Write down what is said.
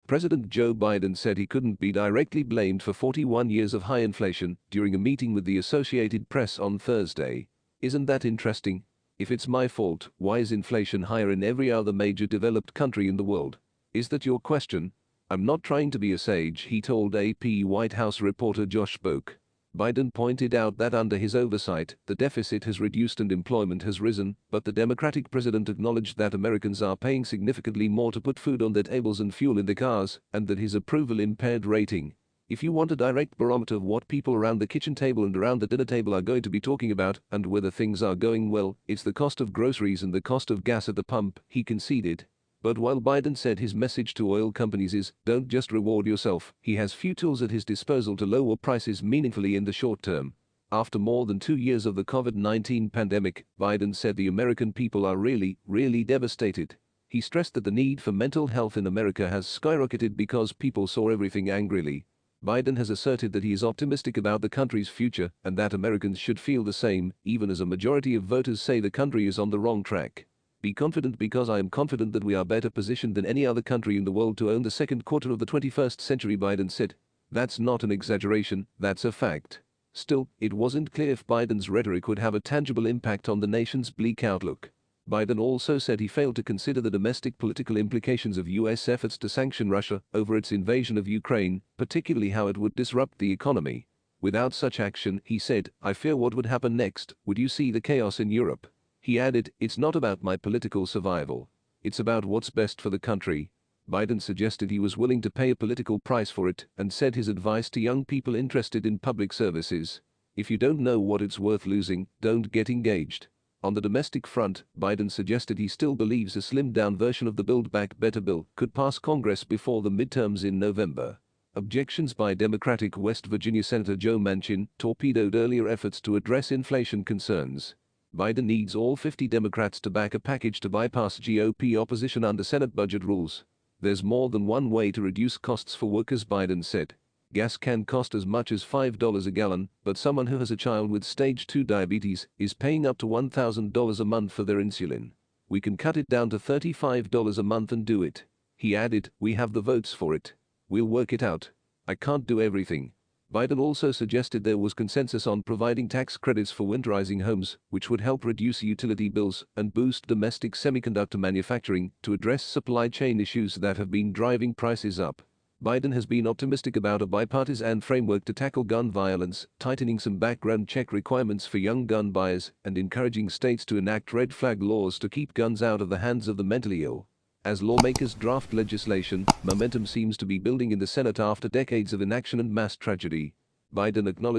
President Joe Biden said he couldn't be directly blamed for 41 years of high inflation during a meeting with the Associated Press on Thursday. Isn't that interesting? If it's my fault, why is inflation higher in every other major developed country in the world? Is that your question? I'm not trying to be a sage, he told AP White House reporter Josh Boak. Biden pointed out that under his oversight, the deficit has reduced and employment has risen, but the Democratic president acknowledged that Americans are paying significantly more to put food on their tables and fuel in their cars, and that his approval impaired rating. If you want a direct barometer of what people around the kitchen table and around the dinner table are going to be talking about and whether things are going well, it's the cost of groceries and the cost of gas at the pump, he conceded. But while Biden said his message to oil companies is, don't just reward yourself, he has few tools at his disposal to lower prices meaningfully in the short term. After more than 2 years of the COVID-19 pandemic, Biden said the American people are really devastated. He stressed that the need for mental health in America has skyrocketed because people saw everything angrily. Biden has asserted that he is optimistic about the country's future and that Americans should feel the same, even as a majority of voters say the country is on the wrong track. Be confident because I am confident that we are better positioned than any other country in the world to own the second quarter of the 21st century, Biden said. That's not an exaggeration, that's a fact. Still, it wasn't clear if Biden's rhetoric would have a tangible impact on the nation's bleak outlook. Biden also said he failed to consider the domestic political implications of U.S. efforts to sanction Russia over its invasion of Ukraine, particularly how it would disrupt the economy. Without such action, he said, I fear what would happen next. Would you see the chaos in Europe? He added, it's not about my political survival. It's about what's best for the country. Biden suggested he was willing to pay a political price for it and said his advice to young people interested in public services. If you don't know what it's worth losing, don't get engaged. On the domestic front, Biden suggested he still believes a slimmed-down version of the Build Back Better bill could pass Congress before the midterms in November. Objections by Democratic West Virginia Senator Joe Manchin torpedoed earlier efforts to address inflation concerns. Biden needs all 50 Democrats to back a package to bypass GOP opposition under Senate budget rules. There's more than one way to reduce costs for workers, Biden said. Gas can cost as much as $5 a gallon, but someone who has a child with stage 2 diabetes is paying up to $1,000 a month for their insulin. We can cut it down to $35 a month and do it. He added, we have the votes for it. We'll work it out. I can't do everything. Biden also suggested there was consensus on providing tax credits for winterizing homes, which would help reduce utility bills and boost domestic semiconductor manufacturing to address supply chain issues that have been driving prices up. Biden has been optimistic about a bipartisan framework to tackle gun violence, tightening some background check requirements for young gun buyers, and encouraging states to enact red flag laws to keep guns out of the hands of the mentally ill. As lawmakers draft legislation, momentum seems to be building in the Senate after decades of inaction and mass tragedy. Biden acknowledged